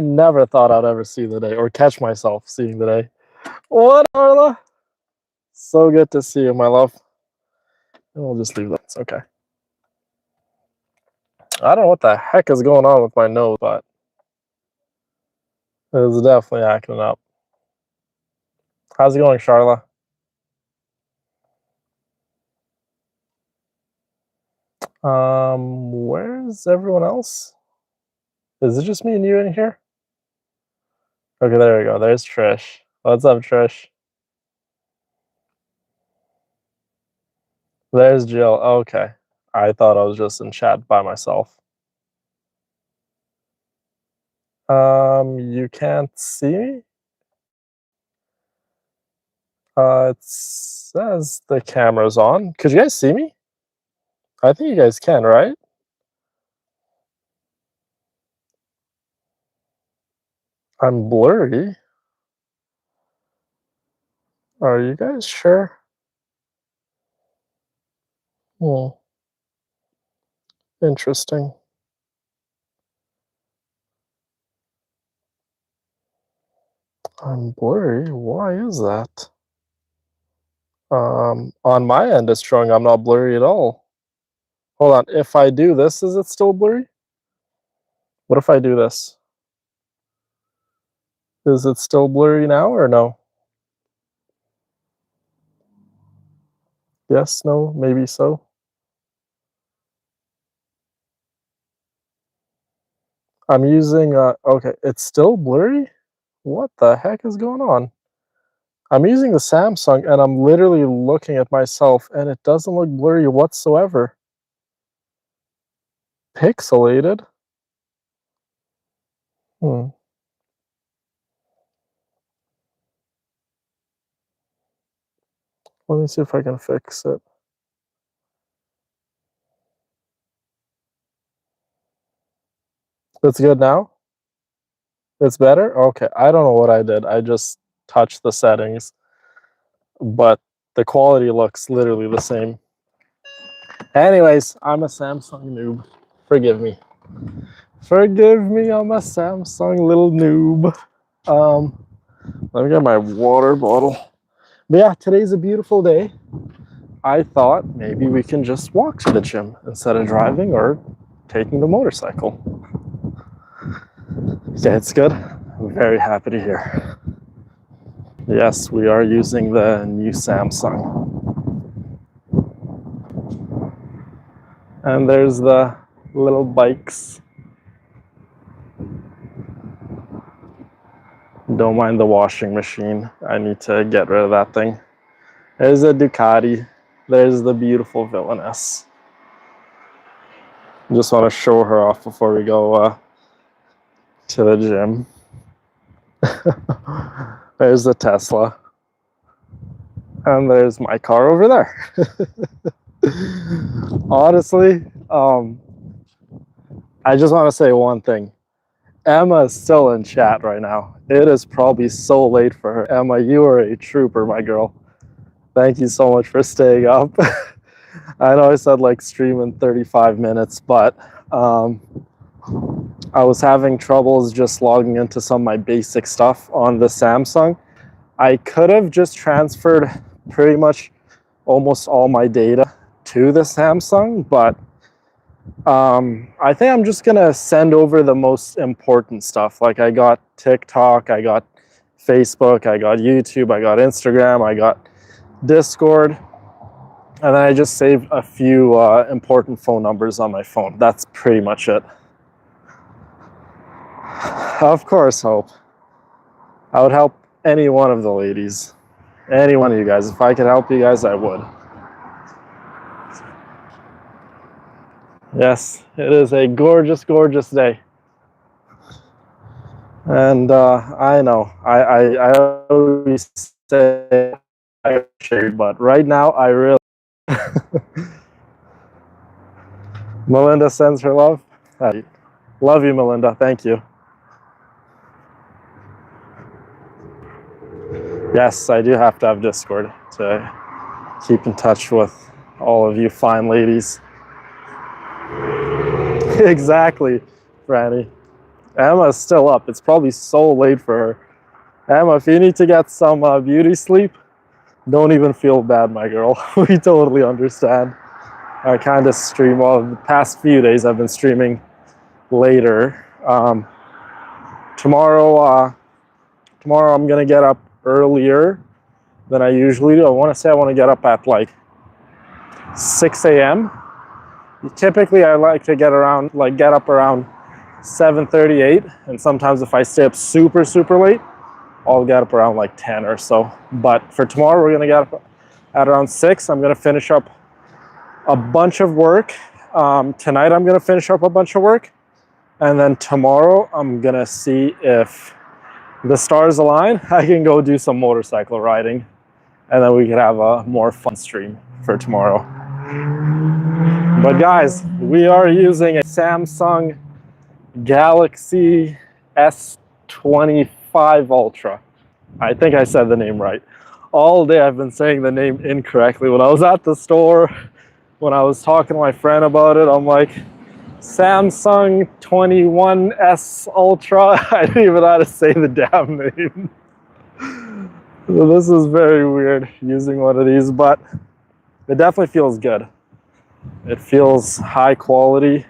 never thought I'd ever see the day or catch myself seeing the day. What, Arla? So good to see you, my love. And we'll just leave that. It's okay. I don't know what the heck is going on with my nose, but it's definitely acting up. How's it going, Charla? Where's everyone else? Is it just me and you in here? Okay, there we go. There's Trish. What's up, Trish? There's Jill. Okay. I thought I was just in chat by myself. You can't see me? It says the camera's on. Could you guys see me? I think you guys can, right? I'm blurry. Are you guys sure? Hmm. Interesting. I'm blurry. Why is that? On my end, it's showing I'm not blurry at all. Hold on. If I do this, is it still blurry? What if I do this? Is it still blurry now or no? Yes, no, maybe so. I'm using, okay, it's still blurry? What the heck is going on? I'm using the Samsung and I'm literally looking at myself and it doesn't look blurry whatsoever. Pixelated? Hmm. Let me see if I can fix it. It's good now? It's better? Okay, I don't know what I did. I just touched the settings, but the quality looks literally the same. Anyways, I'm a Samsung noob. Forgive me. Forgive me, I'm a Samsung little noob. Let me get my water bottle. But yeah, today's a beautiful day. I thought maybe we can just walk to the gym instead of driving or taking the motorcycle. Yeah, it's good. I'm very happy to hear. Yes, we are using the new Samsung. And there's the little bikes. Don't mind the washing machine. I need to get rid of that thing. There's a Ducati. There's the beautiful Villainess. Just want to show her off before we go to the gym. There's the Tesla. And there's my car over there. Honestly, I just want to say one thing. Emma is still in chat right now. It is probably so late for her. Emma, you are a trooper, my girl. Thank you so much for staying up. I know I said like stream in 35 minutes, but I was having troubles just logging into some of my basic stuff on the Samsung. I could have just transferred pretty much almost all my data to the Samsung, but I think I'm just gonna send over the most important stuff. Like I got TikTok, I got Facebook, I got YouTube, I got Instagram, I got Discord, and then I just saved a few important phone numbers on my phone. That's pretty much it. Of course, Hope. I would help any one of the ladies. Any one of you guys. If I could help you guys, I would. Yes, it is a gorgeous, gorgeous day. And I know, I always say I shade, but right now I really. Melinda sends her love. Love you, Melinda. Thank you. Yes, I do have to have Discord to keep in touch with all of you fine ladies. Exactly, Franny. Emma's still up. It's probably so late for her. Emma, if you need to get some beauty sleep, don't even feel bad, my girl. We totally understand. I kind of stream, well, the past few days I've been streaming later. Tomorrow I'm gonna get up earlier than I usually do. I want to get up at like 6 a.m. Typically I like to get up around 7:38, and sometimes if I stay up super late, I'll get up around like 10 or so. But for tomorrow, we're gonna get up at around 6. I'm gonna finish up a bunch of work. Tonight I'm gonna finish up a bunch of work, and then tomorrow I'm gonna see if the stars align. I can go do some motorcycle riding, and then we can have a more fun stream for tomorrow. But guys, we are using a Samsung Galaxy S25 Ultra. I think I said the name right. All day I've been saying the name incorrectly. When I was at the store, when I was talking to my friend about it, I'm like, Samsung 21S Ultra. I didn't even know how to say the damn name. So this is very weird using one of these, but it definitely feels good. It feels high quality,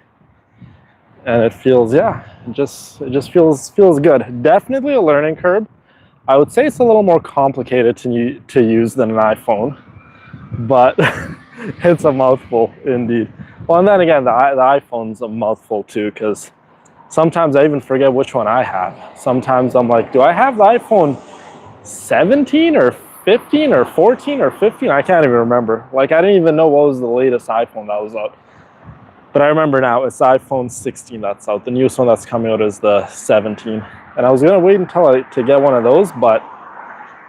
and it feels, yeah, it just feels good. Definitely a learning curve. I would say it's a little more complicated to use than an iPhone, but it's a mouthful indeed. Well, and then again, the iPhone's a mouthful too, because sometimes I even forget which one I have. Sometimes I'm like, do I have the iPhone 17 or 15 or 14 or 15? I can't even remember. Like, I didn't even know what was the latest iPhone that was out. But I remember now, it's the iPhone 16 that's out. The newest one that's coming out is the 17. And I was gonna wait until to get one of those, but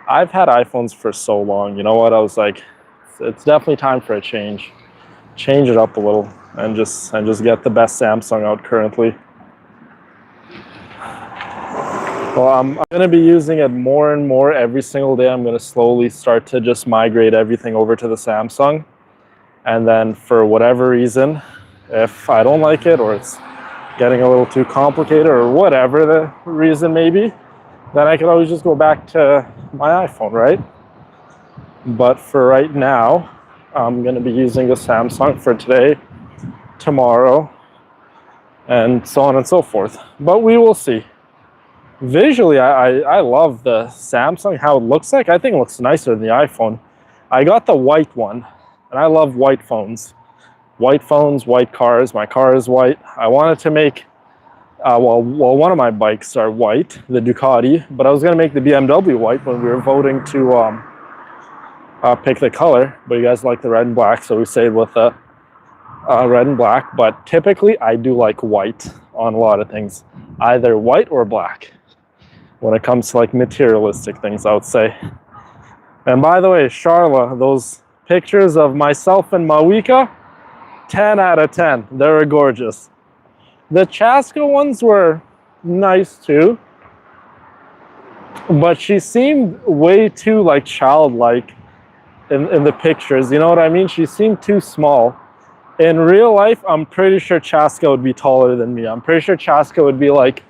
I've had iPhones for so long. You know what? I was like, it's definitely time for a change. Change it up a little and just get the best Samsung out currently. Well, I'm going to be using it more and more every single day. I'm going to slowly start to just migrate everything over to the Samsung. And then for whatever reason, if I don't like it or it's getting a little too complicated or whatever the reason may be, then I can always just go back to my iPhone, right? But for right now, I'm going to be using the Samsung for today, tomorrow, and so on and so forth. But we will see. Visually, I love the Samsung, how it looks like. I think it looks nicer than the iPhone. I got the white one, and I love white phones. White phones, white cars. My car is white. I wanted to make, well, one of my bikes are white, the Ducati, but I was going to make the BMW white when we were voting to pick the color, but you guys like the red and black, so we stayed with the red and black. But typically, I do like white on a lot of things, either white or black. When it comes to like materialistic things, I would say. And by the way, Charla, those pictures of myself and Mawika, 10 out of 10. They were gorgeous. The Chaska ones were nice too, but she seemed way too like childlike in the pictures. You know what I mean? She seemed too small. In real life, I'm pretty sure Chaska would be taller than me. I'm pretty sure Chaska would be like,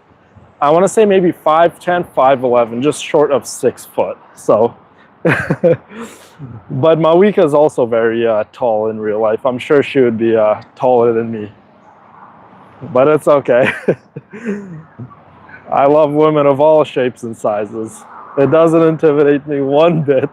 I want to say maybe 5'10", 5'11", just short of 6 foot. So, but Mawika is also very tall in real life. I'm sure she would be taller than me. But it's okay. I love women of all shapes and sizes. It doesn't intimidate me one bit.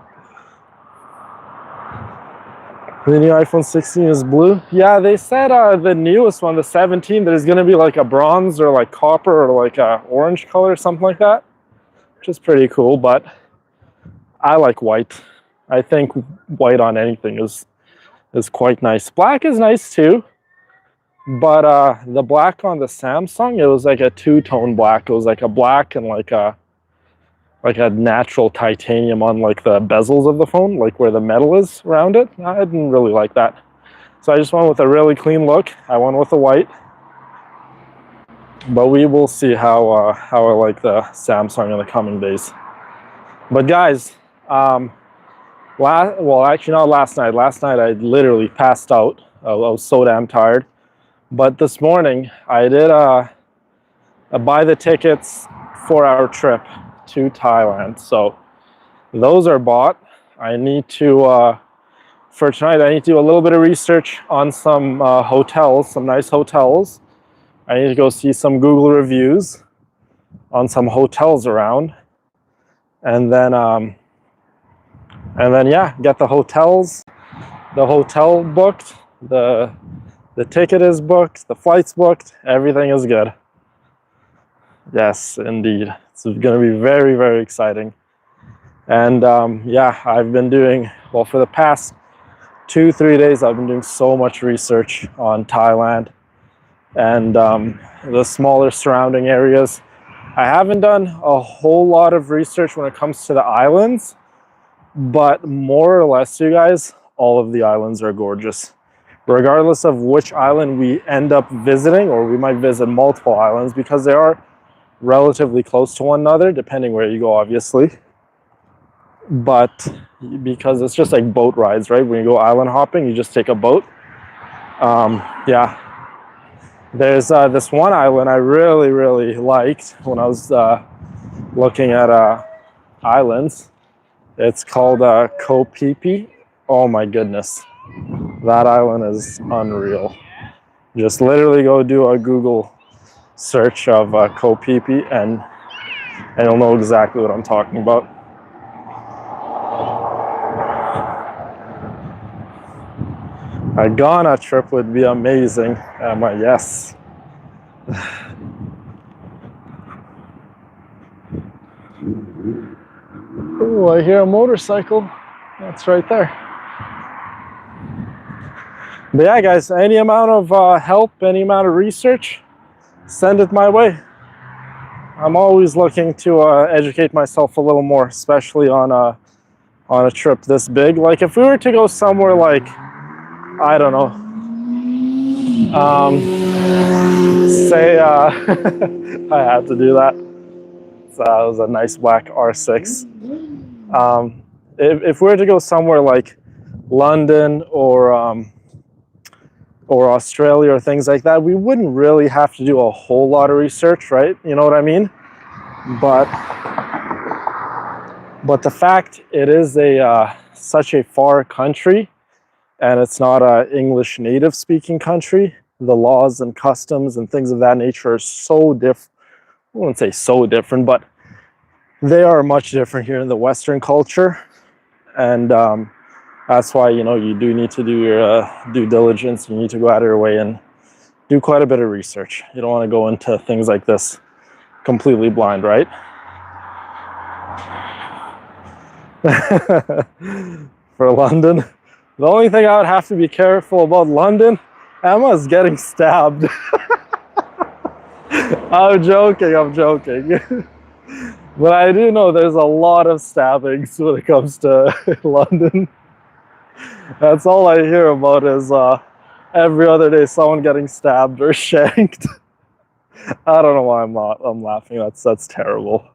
The new iPhone 16 is blue. Yeah, they said the newest one, the 17, there's going to be like a bronze or like copper or like a orange color, something like that, which is pretty cool. But I like white. I think white on anything is quite nice. Black is nice too, but the black on the Samsung, it was like a two-tone black. It was like a black and like a natural titanium on like the bezels of the phone, like where the metal is around it. I didn't really like that. So I just went with a really clean look. I went with the white. But we will see how I like the Samsung in the coming days. But guys, well, actually not last night. Last night I literally passed out. I was so damn tired. But this morning I did buy the tickets for our trip to Thailand. So those are bought. I need to, for tonight, I need to do a little bit of research on some hotels, some nice hotels. I need to go see some Google reviews on some hotels around. And then yeah, get the hotels, the hotel booked, the ticket is booked, the flight's booked, everything is good. Yes, indeed. It's going to be very, very exciting. And yeah, I've been doing, well, for the past 2-3 days, I've been doing so much research on Thailand and the smaller surrounding areas. I haven't done a whole lot of research when it comes to the islands, but more or less, you guys, all of the islands are gorgeous. Regardless of which island we end up visiting, or we might visit multiple islands because they are relatively close to one another, depending where you go, obviously. But because it's just like boat rides, right? When you go island hopping, you just take a boat. Yeah. There's this one island I really, really liked when I was looking at islands. It's called Koh Phi Phi. Oh my goodness. That island is unreal. Just literally go do a Google search of Koh Phi Phi and you'll know exactly what I'm talking about. A Ghana trip would be amazing. Yes. Oh, I hear a motorcycle. That's right there. But yeah, guys, any amount of help, any amount of research, send it my way. I'm always looking to educate myself a little more, especially on a trip this big. Like if we were to go somewhere like, I don't know, say, I had to do that. So that was a nice black R6. If we were to go somewhere like London or Australia or things like that, we wouldn't really have to do a whole lot of research, right? You know what I mean? But the fact it is such a far country, and it's not an English native speaking country, the laws and customs and things of that nature are so different. I wouldn't say so different, but they are much different here in the Western culture. And that's why, you know, you do need to do your due diligence. You need to go out of your way and do quite a bit of research. You don't want to go into things like this completely blind, right? For London, the only thing I would have to be careful about London, Emma's getting stabbed. I'm joking. But I do know there's a lot of stabbings when it comes to London. That's all I hear about is every other day someone getting stabbed or shanked. I don't know why I'm laughing. That's terrible.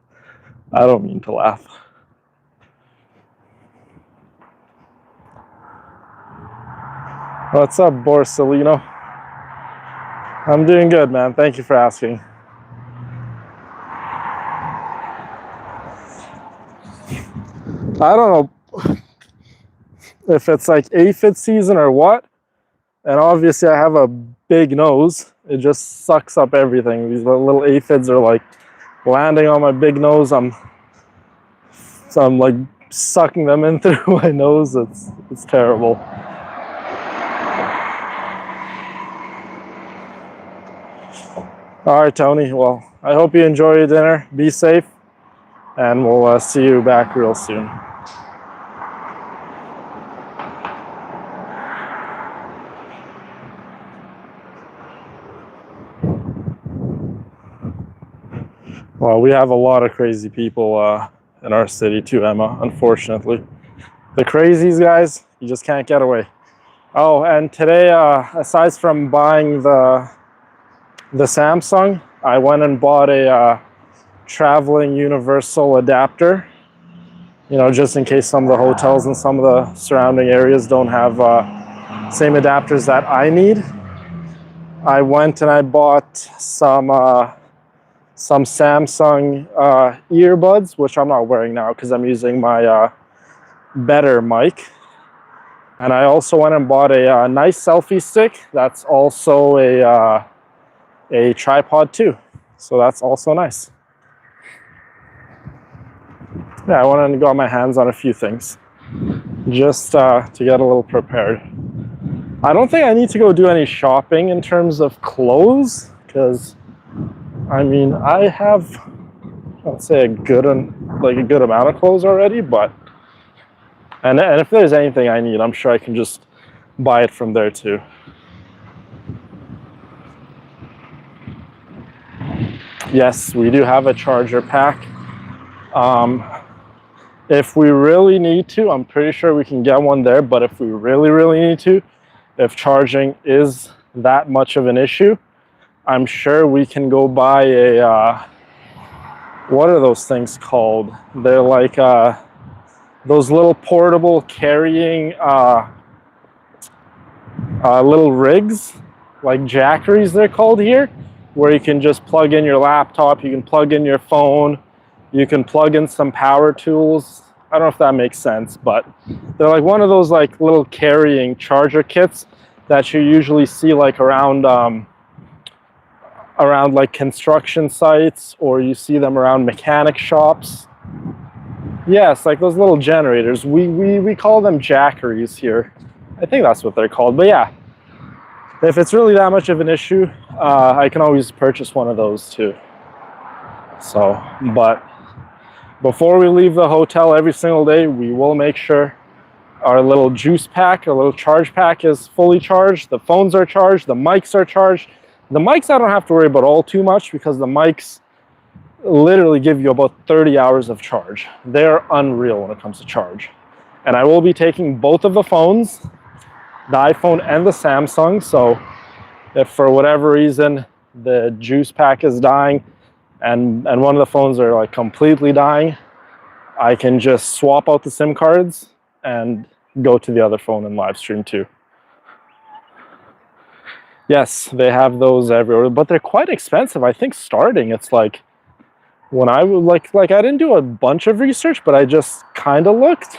I don't mean to laugh. What's up, Borsalino? I'm doing good, man. Thank you for asking. I don't know if it's like aphid season or what. And obviously I have a big nose. It just sucks up everything. These little aphids are like landing on my big nose. I'm like sucking them in through my nose. It's terrible. All right, Tony. Well, I hope you enjoy your dinner. Be safe. And we'll see you back real soon. Well, we have a lot of crazy people in our city too, Emma, unfortunately. The crazies, guys, you just can't get away. Oh, and today, aside from buying the Samsung, I went and bought a traveling universal adapter. You know, just in case some of the hotels and some of the surrounding areas don't have same adapters that I need. I went and I bought some some Samsung earbuds, which I'm not wearing now because I'm using my better mic. And I also went and bought a nice selfie stick that's also a tripod too. So that's also nice. Yeah, I wanted to got my hands on a few things just to get a little prepared. I don't think I need to go do any shopping in terms of clothes because, I mean, I have, let's say, a good amount of clothes already. But and if there's anything I need, I'm sure I can just buy it from there too. Yes, we do have a charger pack. If we really need to, I'm pretty sure we can get one there. But if we really need to, if charging is that much of an issue, I'm sure we can go buy a, what are those things called? They're like those little portable carrying little rigs, like jackeries they're called here, where you can just plug in your laptop, you can plug in your phone, you can plug in some power tools. I don't know if that makes sense, but they're like one of those like little carrying charger kits that you usually see like around like construction sites, or you see them around mechanic shops. Yes, like those little generators. We call them jackeries here. I think that's what they're called. But yeah, if it's really that much of an issue, I can always purchase one of those too. So, but before we leave the hotel every single day, we will make sure our little juice pack, our little charge pack is fully charged. The phones are charged. The mics are charged. The mics I don't have to worry about all too much because the mics literally give you about 30 hours of charge. They're unreal when it comes to charge. And I will be taking both of the phones, the iPhone and the Samsung. So if for whatever reason the juice pack is dying and one of the phones are like completely dying, I can just swap out the SIM cards and go to the other phone and live stream too. Yes, they have those everywhere, but they're quite expensive. I think starting, it's like, when I would like I didn't do a bunch of research, but I just kind of looked,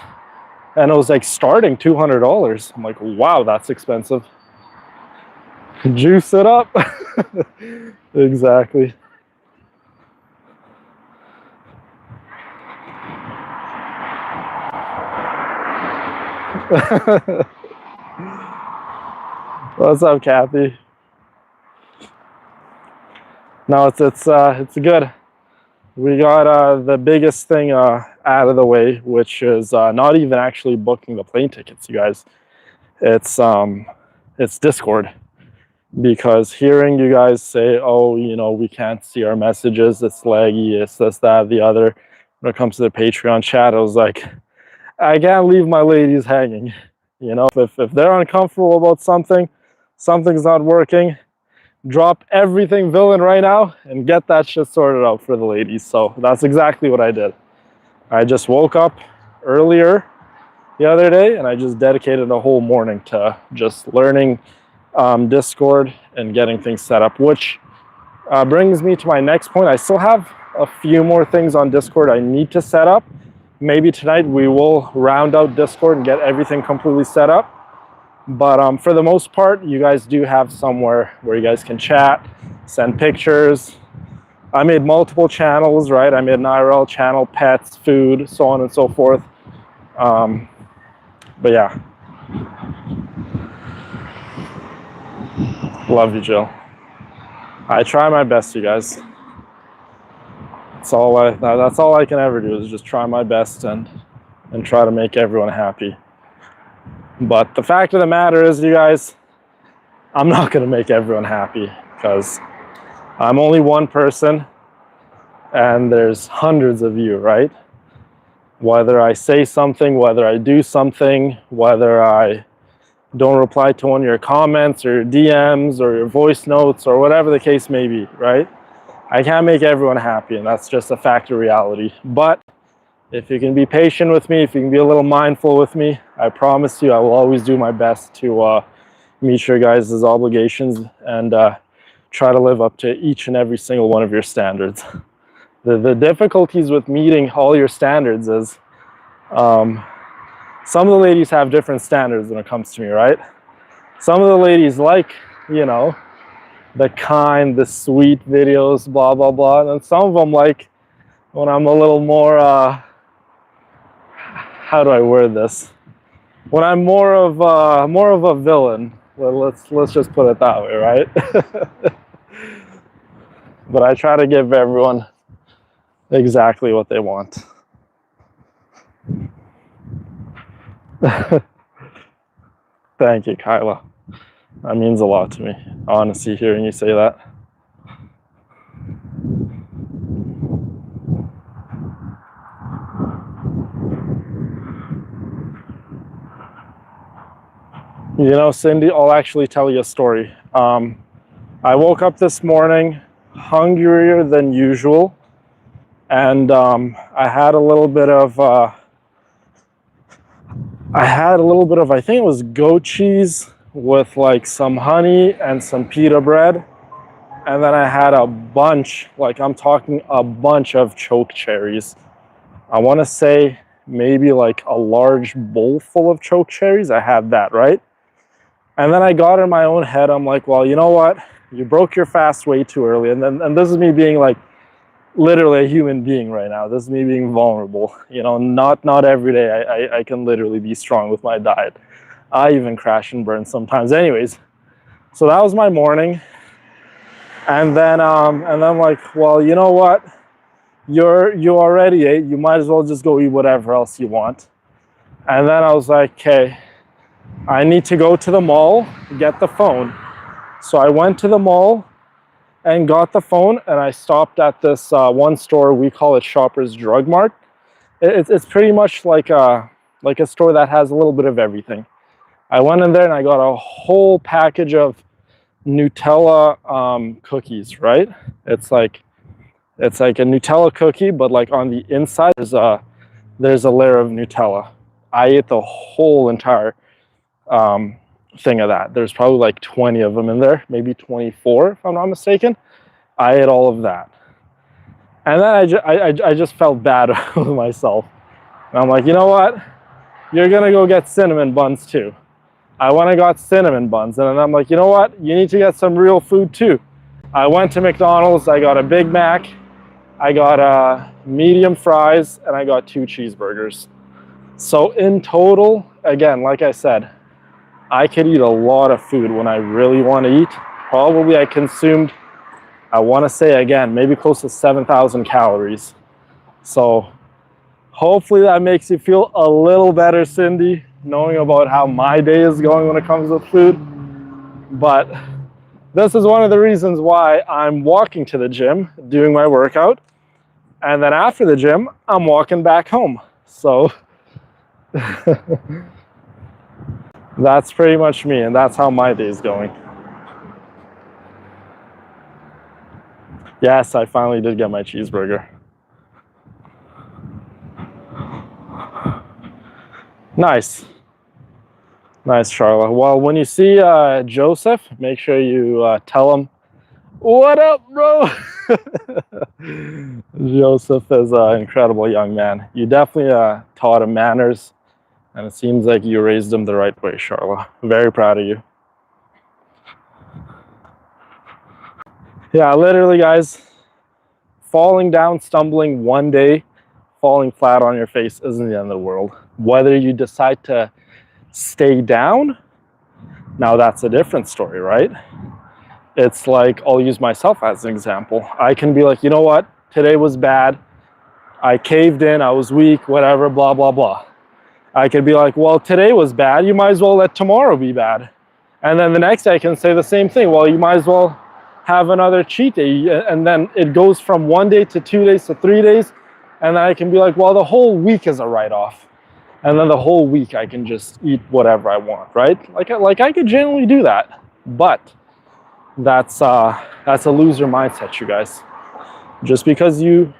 and it was like starting $200. I'm like, wow, that's expensive. Juice it up. Exactly. What's up, Kathy? No, it's good. We got the biggest thing out of the way, which is not even actually booking the plane tickets, you guys. It's Discord, because hearing you guys say, oh, you know, we can't see our messages, it's laggy, it's this, that, the other. When it comes to the Patreon chat, I was like, I can't leave my ladies hanging. You know, if they're uncomfortable about something's not working, drop everything villain right now and get that shit sorted out for the ladies. So that's exactly what I did. I just woke up earlier the other day and I just dedicated a whole morning to just learning Discord and getting things set up, which brings me to my next point. I still have a few more things on Discord I need to set up. Maybe tonight we will round out Discord and get everything completely set up. But for the most part, you guys do have somewhere where you guys can chat, send pictures. I made multiple channels, right? I made an IRL channel, pets, food, so on and so forth. But yeah. Love you, Jill. I try my best, you guys. That's all I can ever do, is just try my best and try to make everyone happy. But the fact of the matter is, you guys, I'm not going to make everyone happy because I'm only one person and there's hundreds of you, right? Whether I say something, whether I do something, whether I don't reply to one of your comments or your DMs or your voice notes or whatever the case may be, right? I can't make everyone happy, and that's just a fact of reality. But if you can be patient with me, if you can be a little mindful with me, I promise you I will always do my best to meet your guys' obligations and try to live up to each and every single one of your standards. The difficulties with meeting all your standards is some of the ladies have different standards when it comes to me, right? Some of the ladies like, you know, the kind, the sweet videos, blah, blah, blah. And then some of them like when I'm a little more, how do I word this? When I'm more of a villain. Well, let's just put it that way, right? But I try to give everyone exactly what they want. Thank you, Kyla. That means a lot to me, honestly, hearing you say that. You know, Cindy, I'll actually tell you a story. I woke up this morning hungrier than usual, and I had a little bit of, I think it was goat cheese with like some honey and some pita bread. And then I had a bunch, like I'm talking a bunch of choke cherries. I want to say maybe like a large bowl full of choke cherries. I had that, right? And then I got in my own head. I'm like, well, you know what? You broke your fast way too early. And this is me being like literally a human being right now. This is me being vulnerable. You know, not every day I can literally be strong with my diet. I even crash and burn sometimes. Anyways, so that was my morning. And then I'm like, well, you know what? You already ate. You might as well just go eat whatever else you want. And then I was like, okay, I need to go to the mall, get the phone. So I went to the mall and got the phone, and I stopped at this one store. We call it Shoppers Drug Mart. It's pretty much like a store that has a little bit of everything. I went in there and I got a whole package of Nutella cookies, right? It's like a Nutella cookie, but like on the inside there's a layer of Nutella. I ate the whole entire thing of that. There's probably like 20 of them in there, maybe 24 if I'm not mistaken. I ate all of that. And then I just felt bad with myself. And I'm like, you know what? You're gonna go get cinnamon buns too. I went and got cinnamon buns, and then I'm like, you know what? You need to get some real food too. I went to McDonald's, I got a Big Mac, I got medium fries, and I got 2 cheeseburgers. So in total, again, like I said, I could eat a lot of food when I really want to eat. Probably I consumed, I want to say again, maybe close to 7,000 calories. So hopefully that makes you feel a little better, Cindy, knowing about how my day is going when it comes with food. But this is one of the reasons why I'm walking to the gym, doing my workout. And then after the gym, I'm walking back home. So that's pretty much me, and that's how my day is going. Yes, I finally did get my cheeseburger. Nice. Nice, Charlotte. Well, when you see Joseph, make sure you tell him, what up, bro? Joseph is an incredible young man. You definitely taught him manners, and it seems like you raised him the right way, Charlotte. Very proud of you. Yeah, literally, guys, falling down, stumbling one day, falling flat on your face isn't the end of the world. Whether you decide to stay down, now that's a different story, right? It's like, I'll use myself as an example. I can be like, you know what? Today was bad. I caved in, I was weak, whatever, blah, blah, blah. I could be like, well, today was bad. You might as well let tomorrow be bad. And then the next day I can say the same thing. Well, you might as well have another cheat day. And then it goes from 1 day to 2 days to 3 days. And then I can be like, well, the whole week is a write-off. And then the whole week I can just eat whatever I want, right? Like I could generally do that. But that's a loser mindset, you guys. Just because you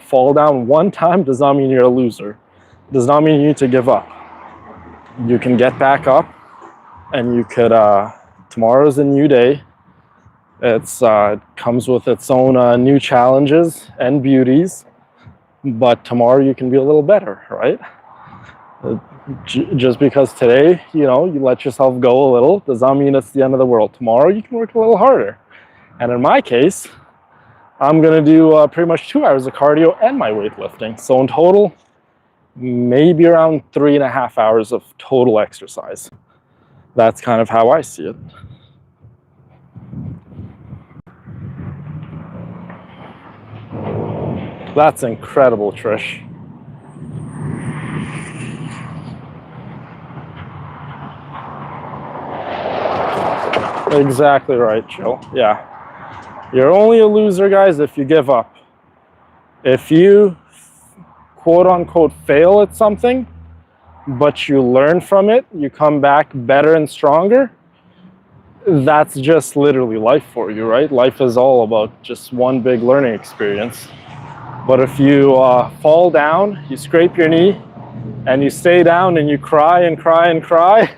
fall down one time does not mean you're a loser. It does not mean you need to give up. You can get back up, and you could, tomorrow's a new day. It comes with its own new challenges and beauties, but tomorrow you can be a little better, right? Just because today, you know, you let yourself go a little, does not mean it's the end of the world. Tomorrow you can work a little harder. And in my case, I'm gonna do pretty much 2 hours of cardio and my weightlifting. So in total, maybe around 3.5 hours of total exercise. That's kind of how I see it. That's incredible, Trish. Exactly right, Jill. Yeah. You're only a loser, guys, if you give up. If you quote unquote fail at something, but you learn from it, you come back better and stronger, that's just literally life for you, right? Life is all about just one big learning experience. But if you fall down, you scrape your knee, and you stay down and you cry and cry and cry,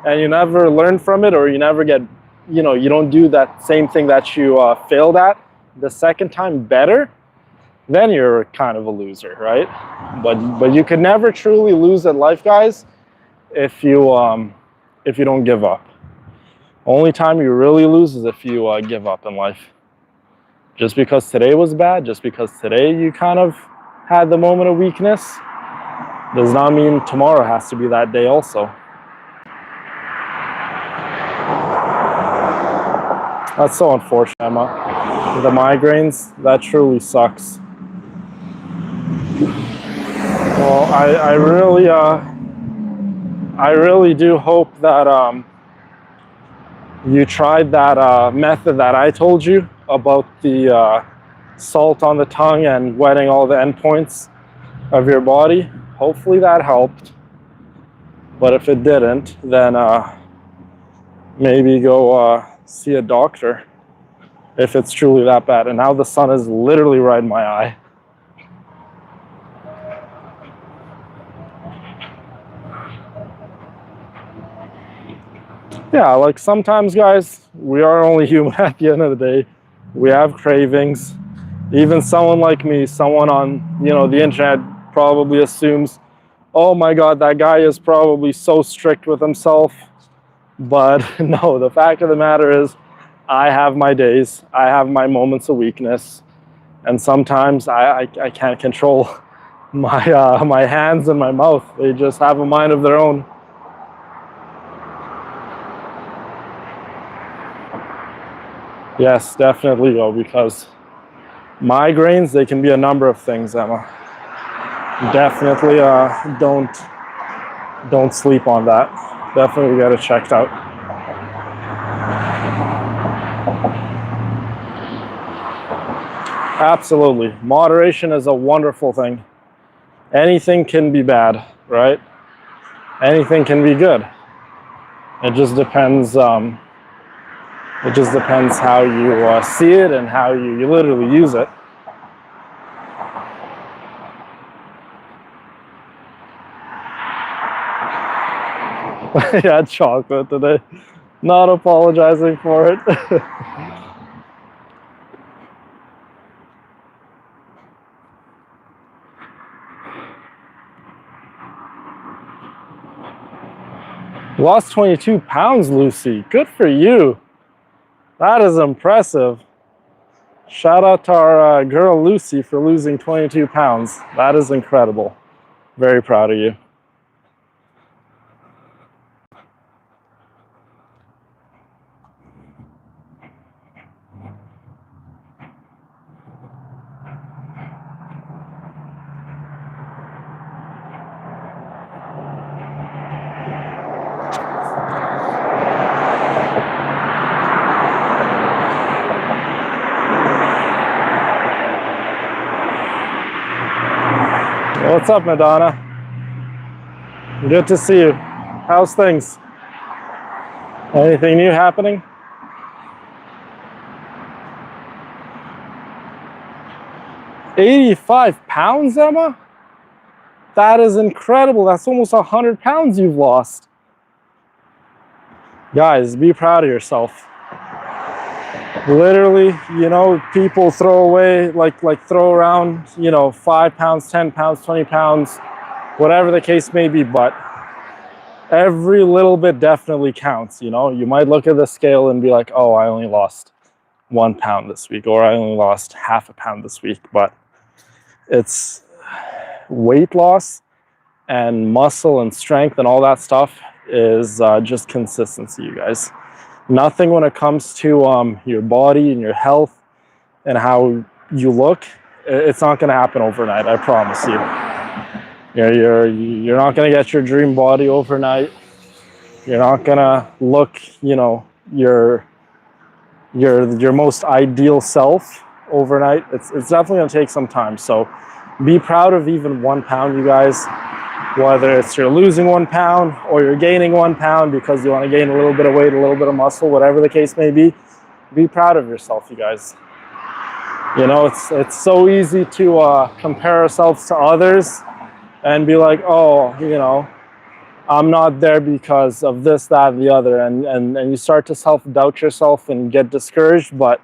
and you never learn from it, or you never get, you know, you don't do that same thing that you failed at the second time better, then you're kind of a loser, right? But you can never truly lose at life, guys, if you don't give up. Only time you really lose is if you give up in life. Just because today was bad, just because today you kind of had the moment of weakness, does not mean tomorrow has to be that day also. That's so unfortunate, Emma. The migraines, that truly sucks. Well, I really do hope that you tried that method that I told you about the salt on the tongue and wetting all the endpoints of your body. Hopefully that helped. But if it didn't, then maybe go see a doctor if it's truly that bad. And now the sun is literally right in my eye. Yeah, like sometimes, guys, we are only human at the end of the day. We have cravings. Even someone like me, someone on, you know, the internet probably assumes, oh my God, that guy is probably so strict with himself. But no, the fact of the matter is, I have my days. I have my moments of weakness. And sometimes I can't control my, my hands and my mouth. They just have a mind of their own. Yes, definitely go, because migraines, they can be a number of things, Emma. Definitely don't sleep on that. Definitely get it checked out. Absolutely. Moderation is a wonderful thing. Anything can be bad, right? Anything can be good. It just depends how you see it and how you literally use it. I had chocolate today. Not apologizing for it. Lost 22 pounds, Lucy. Good for you. That is impressive. Shout out to our girl Lucy for losing 22 pounds. That is incredible. Very proud of you. What's up, Madonna? Good to see you. How's things? Anything new happening? £85, Emma? That is incredible. That's almost 100 pounds you've lost. Guys, be proud of yourself. Literally, you know, people throw away, throw around, you know, 5 pounds, 10 pounds, 20 pounds, whatever the case may be, but every little bit definitely counts. You know, you might look at the scale and be like, oh, I only lost 1 pound this week, or I only lost half a pound this week, but it's weight loss and muscle and strength and all that stuff is just consistency, you guys. Nothing when it comes to your body and your health and how you look. It's not going to happen overnight, I promise you. You're not going to get your dream body overnight. You're not going to look, you know, your most ideal self overnight. It's definitely going to take some time. So be proud of even 1 pound, you guys. Whether it's you're losing 1 pound or you're gaining 1 pound because you want to gain a little bit of weight, a little bit of muscle, whatever the case may be proud of yourself, you guys. You know, it's so easy to compare ourselves to others and be like, oh, you know, I'm not there because of this, that, and the other. And you start to self-doubt yourself and get discouraged, but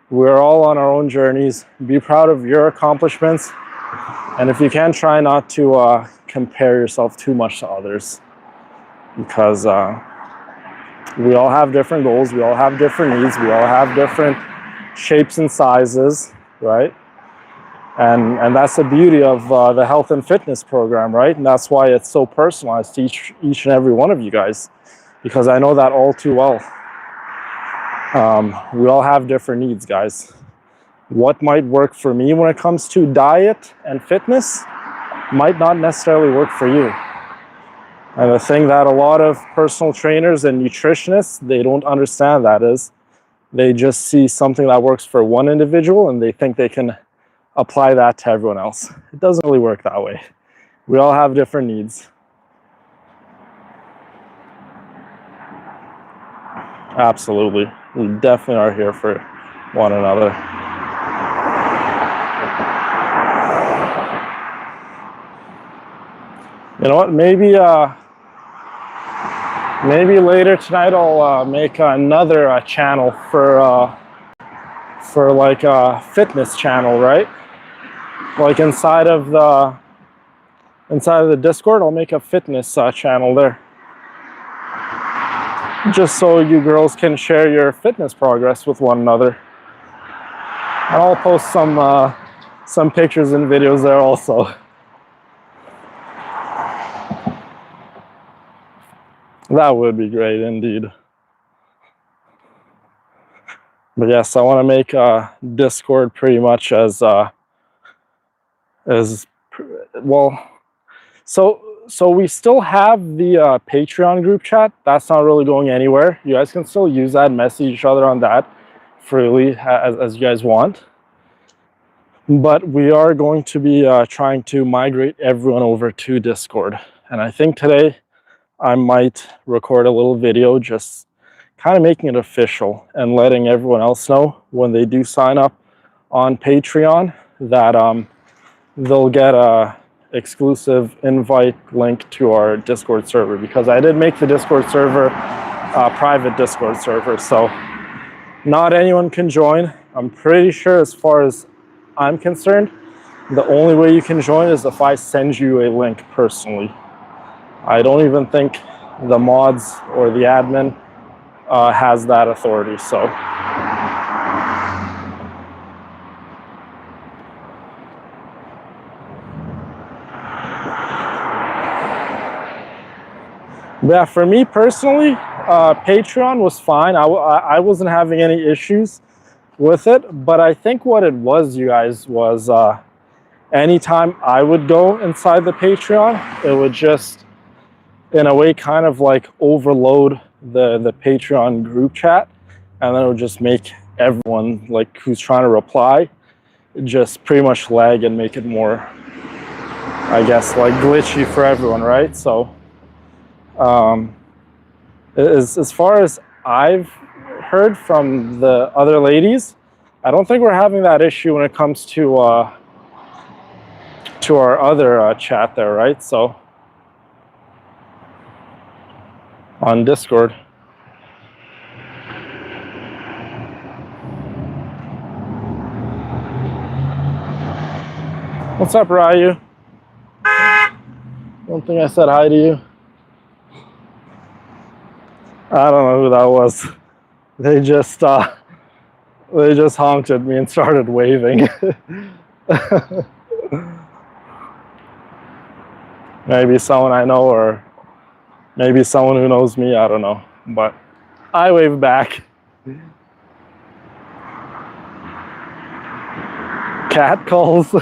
we're all on our own journeys. Be proud of your accomplishments. And if you can, try not to compare yourself too much to others, because we all have different goals, we all have different needs, we all have different shapes and sizes, right? And that's the beauty of the health and fitness program, right? And that's why it's so personalized to each and every one of you guys, because I know that all too well. We all have different needs, guys. What might work for me when it comes to diet and fitness might not necessarily work for you. And the thing that a lot of personal trainers and nutritionists, they don't understand that is, they just see something that works for one individual and they think they can apply that to everyone else. It doesn't really work that way. We all have different needs. Absolutely. We definitely are here for one another. You know what? Maybe later tonight I'll make another channel for like a fitness channel, right? Like inside of the Discord, I'll make a fitness channel there, just so you girls can share your fitness progress with one another. And I'll post some pictures and videos there also. That would be great indeed. But yes, I want to make Discord pretty much as well. So we still have the Patreon group chat. That's not really going anywhere. You guys can still use that, message each other on that freely as you guys want. But we are going to be trying to migrate everyone over to Discord. And I think today I might record a little video just kind of making it official and letting everyone else know when they do sign up on Patreon that they'll get a exclusive invite link to our Discord server, because I did make the Discord server a private Discord server, so not anyone can join. I'm pretty sure, as far as I'm concerned, the only way you can join is if I send you a link personally. I don't even think the mods or the admin has that authority, so. Yeah, for me personally, Patreon was fine. I wasn't having any issues with it, but I think what it was, you guys, was anytime I would go inside the Patreon, it would just, in a way, kind of like overload the Patreon group chat, and then it would just make everyone, like, who's trying to reply, just pretty much lag and make it more, I guess, like, glitchy for everyone, right? So as far as I've heard from the other ladies, I don't think we're having that issue when it comes to our other chat there, right? So on Discord. What's up, Ryu? Don't think I said hi to you. I don't know who that was. They just honked at me and started waving. Maybe someone I know, or maybe someone who knows me, I don't know. But I wave back. Cat calls.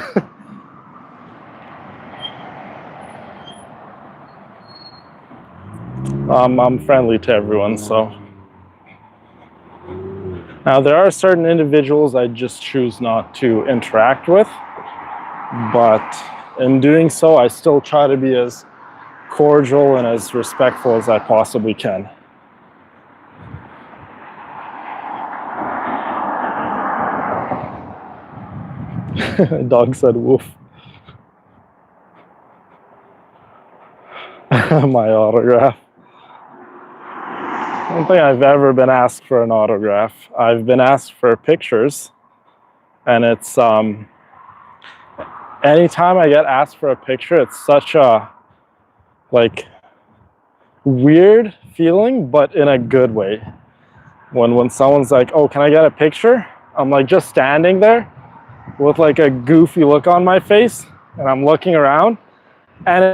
I'm friendly to everyone, so. Now, there are certain individuals I just choose not to interact with, but in doing so, I still try to be as cordial and as respectful as I possibly can. Dog said woof. My autograph. I don't think I've ever been asked for an autograph. I've been asked for pictures, and it's anytime I get asked for a picture, it's such a like weird feeling, but in a good way. When someone's like, "Oh, can I get a picture?" I'm like just standing there with like a goofy look on my face, and I'm looking around, and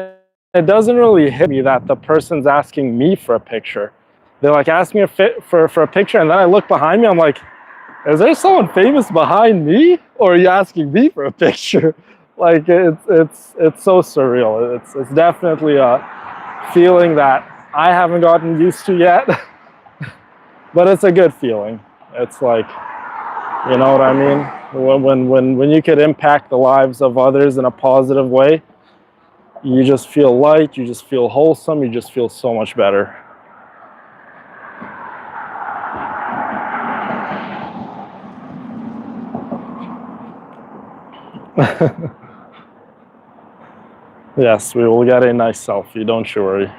it doesn't really hit me that the person's asking me for a picture. They're like, ask me for a picture, and then I look behind me, I'm like, is there someone famous behind me, or are you asking me for a picture? Like it's so surreal. It's definitely a feeling that I haven't gotten used to yet, but it's a good feeling. It's like, you know what I mean? When you could impact the lives of others in a positive way, you just feel light, you just feel wholesome, you just feel so much better. Yes, we will get a nice selfie, don't you worry.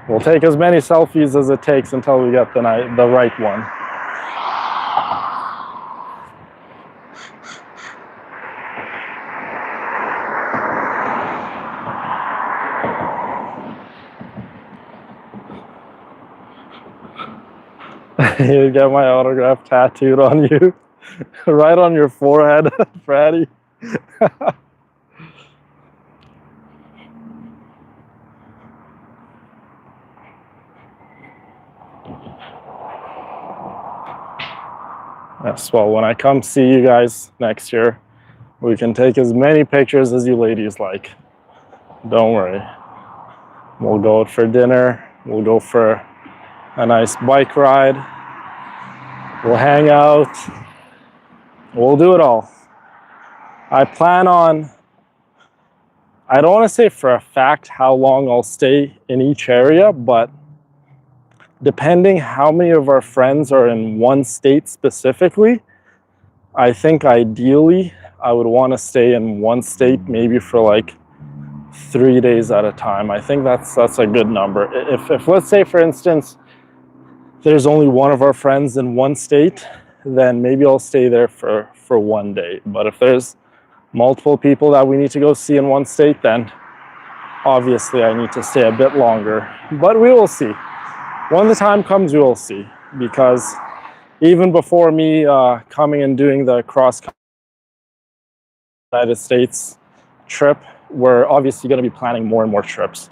We'll take as many selfies as it takes until we get the right one. You get my autograph tattooed on you, right on your forehead, Fratty. Yes, well, when I come see you guys next year, we can take as many pictures as you ladies like. Don't worry. We'll go out for dinner. We'll go for a nice bike ride. We'll hang out. We'll do it all. I plan on, I don't want to say for a fact how long I'll stay in each area, but depending how many of our friends are in one state specifically, I think ideally I would want to stay in one state maybe for like 3 days at a time. I think that's a good number. If let's say, for instance, there's only one of our friends in one state, then maybe I'll stay there for 1 day. But if there's multiple people that we need to go see in one state, then obviously I need to stay a bit longer. But we will see. When the time comes, we will see. Because even before me coming and doing the cross United States trip, we're obviously going to be planning more and more trips.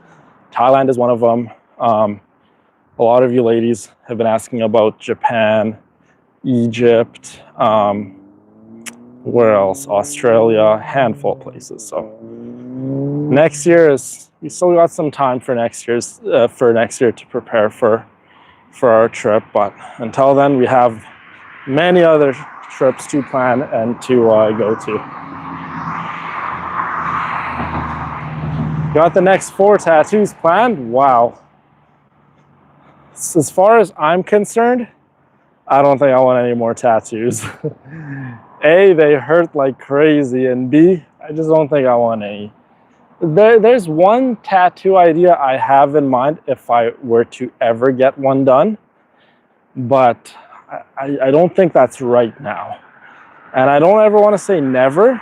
Thailand is one of them. A lot of you ladies have been asking about Japan, Egypt, where else? Australia, handful of places. So next year we still got some time for next year to prepare for our trip. But until then, we have many other trips to plan and to go to. Got the next 4 tattoos planned? Wow. As far as I'm concerned, I don't think I want any more tattoos. A, they hurt like crazy, and B, I just don't think I want any. There's one tattoo idea I have in mind if I were to ever get one done, but I don't think that's right now. And I don't ever want to say never,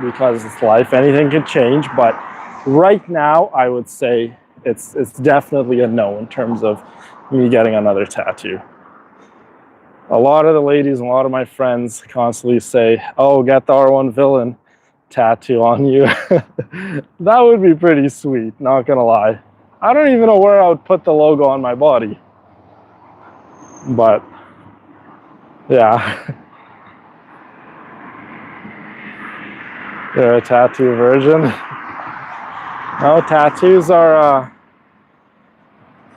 because it's life, anything can change, but right now I would say it's definitely a no in terms of me getting another tattoo. A lot of the ladies and a lot of my friends constantly say, oh, get the R1 Villain tattoo on you. That would be pretty sweet, not gonna lie. I don't even know where I would put the logo on my body, but yeah. They're a tattoo version. No, tattoos are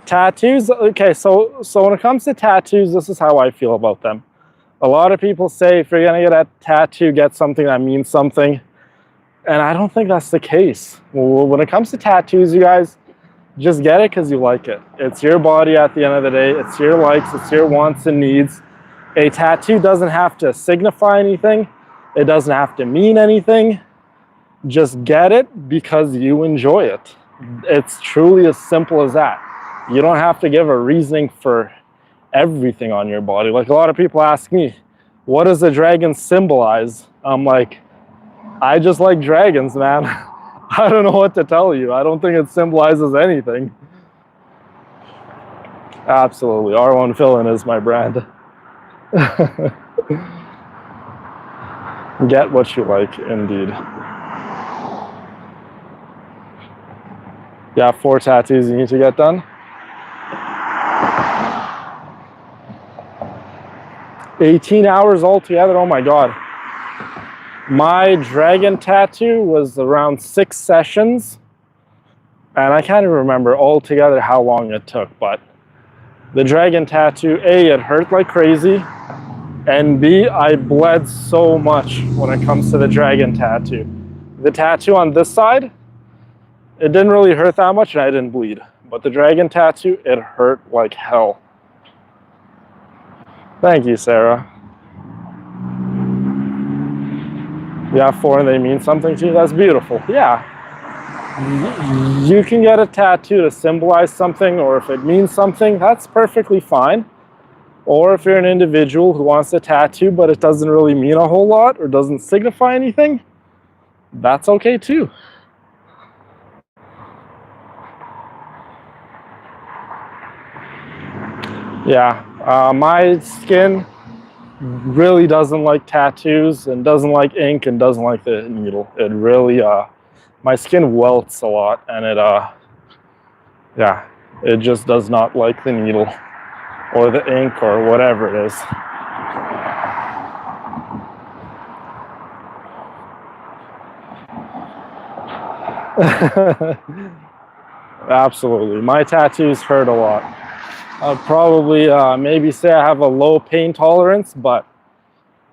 tattoos. Okay, so when it comes to tattoos, this is how I feel about them. A lot of people say if you're gonna get a tattoo, get something that means something, and I don't think that's the case. When it comes to tattoos, you guys, just get it because you like it. It's your body at the end of the day. It's your likes, it's your wants and needs. A tattoo doesn't have to signify anything. It doesn't have to mean anything. Just get it because you enjoy it. It's truly as simple as that. You don't have to give a reasoning for everything on your body. Like a lot of people ask me, what does a dragon symbolize? I'm like, I just like dragons, man. I don't know what to tell you. I don't think it symbolizes anything. Absolutely. R1 Villain is my brand. Get what you like, indeed. You have 4 tattoos you need to get done? 18 hours altogether, oh my god. My dragon tattoo was around 6 sessions, and I can't even remember altogether how long it took, but the dragon tattoo, A, it hurt like crazy, and B, I bled so much when it comes to the dragon tattoo. The tattoo on this side, it didn't really hurt that much and I didn't bleed, but the dragon tattoo, it hurt like hell. Thank you, Sarah. You have 4 and they mean something to you? That's beautiful. Yeah. You can get a tattoo to symbolize something, or if it means something, that's perfectly fine. Or if you're an individual who wants a tattoo, but it doesn't really mean a whole lot or doesn't signify anything, that's okay too. Yeah, my skin really doesn't like tattoos and doesn't like ink and doesn't like the needle. It really, my skin welts a lot, and it, yeah, it just does not like the needle or the ink or whatever it is. Absolutely, my tattoos hurt a lot. I'd probably maybe say I have a low pain tolerance, but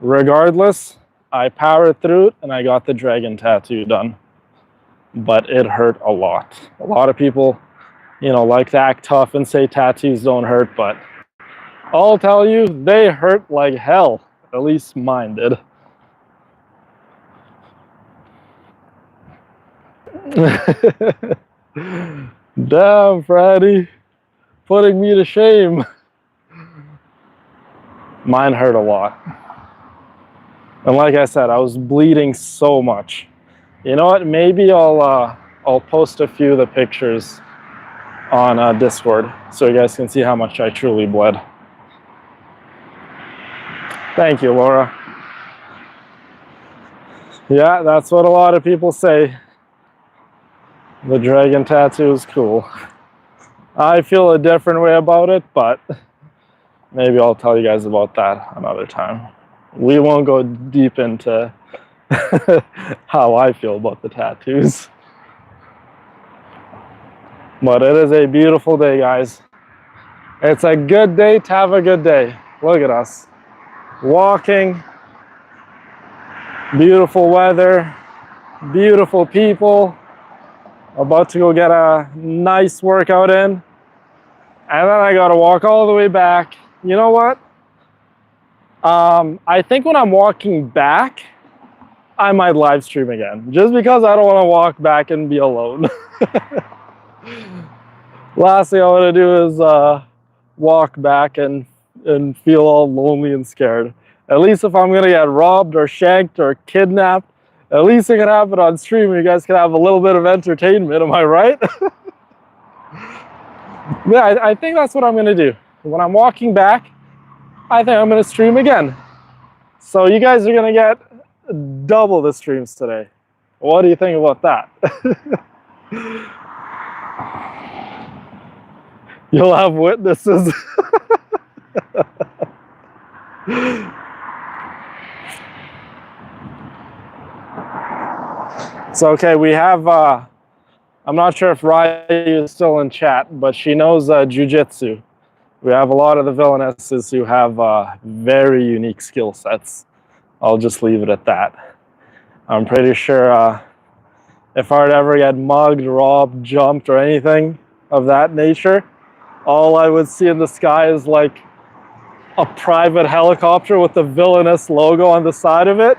regardless, I powered through it and I got the dragon tattoo done. But it hurt a lot. A lot of people, you know, like to act tough and say tattoos don't hurt, but I'll tell you, they hurt like hell. At least mine did. Damn, Freddy. Putting me to shame. Mine hurt a lot. And like I said, I was bleeding so much. You know what? Maybe I'll post a few of the pictures on Discord so you guys can see how much I truly bled. Thank you, Laura. Yeah, that's what a lot of people say. The dragon tattoo is cool. I feel a different way about it, but maybe I'll tell you guys about that another time. We won't go deep into how I feel about the tattoos. But it is a beautiful day, guys. It's a good day to have a good day. Look at us. Walking, beautiful weather, beautiful people, about to go get a nice workout in. And then I gotta walk all the way back. You know what? I think when I'm walking back, I might live stream again. Just because I don't want to walk back and be alone. Last thing I want to do is walk back and feel all lonely and scared. At least if I'm gonna get robbed or shanked or kidnapped, At least it can happen on stream. You guys can have a little bit of entertainment. Am I right? Yeah, I think that's what I'm gonna do. When I'm walking back, I think I'm gonna stream again. So you guys are gonna get double the streams today. What do you think about that? You'll have witnesses. So okay, we have I'm not sure if Raya is still in chat, but she knows jiu-jitsu. We have a lot of the villainesses who have very unique skill sets. I'll just leave it at that. I'm pretty sure if I were to ever get mugged, robbed, jumped, or anything of that nature, all I would see in the sky is like a private helicopter with the villainous logo on the side of it,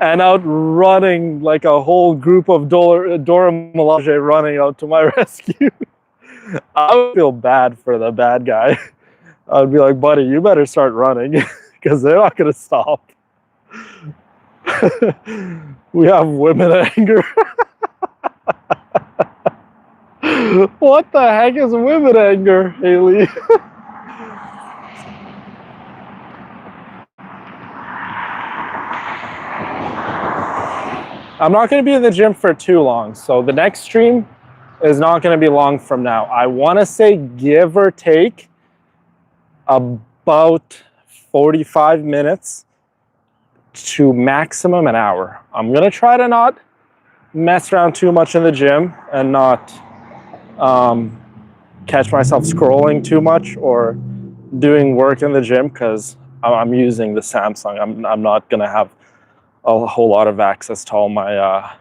and out running like a whole group of Dora Milaje running out to my rescue. I would feel bad for the bad guy. I'd be like, buddy, you better start running because they're not going to stop. We have women anger. What the heck is women anger, Haley? I'm not going to be in the gym for too long, so the next stream is not going to be long from now. I want to say give or take about 45 minutes to maximum an hour. I'm going to try to not mess around too much in the gym and not catch myself scrolling too much or doing work in the gym because I'm using the Samsung. I'm not going to have a whole lot of access to all my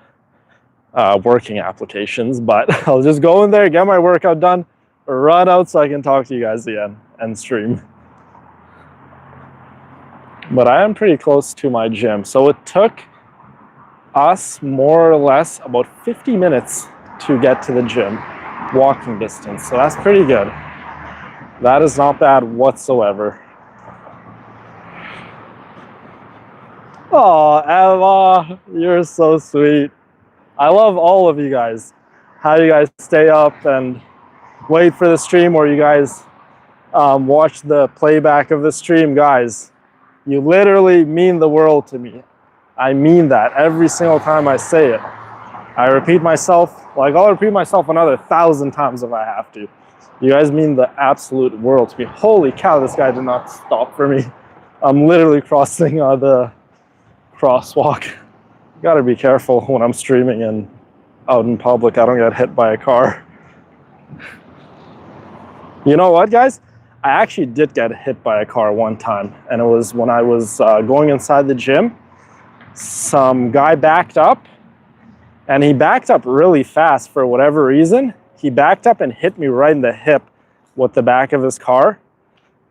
working applications, but I'll just go in there, get my workout done, run out so I can talk to you guys again and stream. But I am pretty close to my gym, so it took us more or less about 50 minutes to get to the gym, walking distance, so that's pretty good. That is not bad whatsoever. Oh, Emma, you're so sweet. I love all of you guys. How you guys stay up and wait for the stream, or you guys watch the playback of the stream. Guys, you literally mean the world to me. I mean that every single time I say it. I repeat myself, like I'll repeat myself another 1,000 times if I have to. You guys mean the absolute world to me. Holy cow, this guy did not stop for me. I'm literally crossing the crosswalk. You gotta be careful when I'm streaming and out in public. I don't get hit by a car. You know what, guys? I actually did get hit by a car one time, and it was when I was going inside the gym. Some guy backed up, and he backed up really fast for whatever reason. He backed up and hit me right in the hip with the back of his car.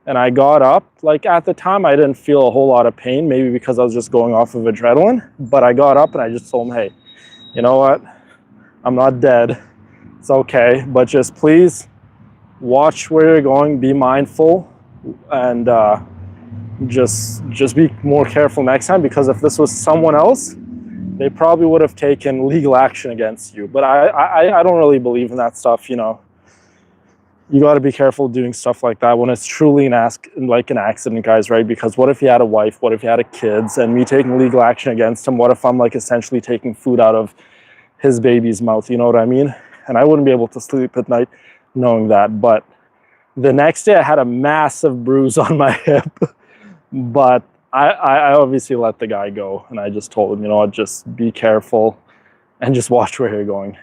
And I got up, like at the time I didn't feel a whole lot of pain, maybe because I was just going off of adrenaline, but I got up and I just told him, hey, you know what? I'm not dead. It's okay, but just please watch where you're going, be mindful, and just be more careful next time, because if this was someone else, they probably would have taken legal action against you. But I don't really believe in that stuff, you know. You got to be careful doing stuff like that when it's truly an accident, guys, right? Because what if he had a wife? What if he had kids? And me taking legal action against him, what if I'm like essentially taking food out of his baby's mouth? You know what I mean? And I wouldn't be able to sleep at night knowing that. But the next day I had a massive bruise on my hip. But I obviously let the guy go. And I just told him, you know what, just be careful and just watch where you're going.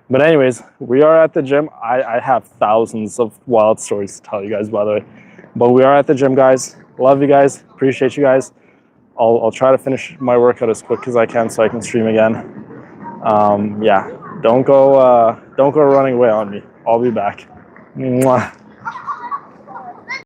But anyways, we are at the gym. I have thousands of wild stories to tell you guys, by the way. But we are at the gym, guys. Love you guys. Appreciate you guys. I'll try to finish my workout as quick as I can so I can stream again. Yeah, don't go running away on me. I'll be back. Mwah.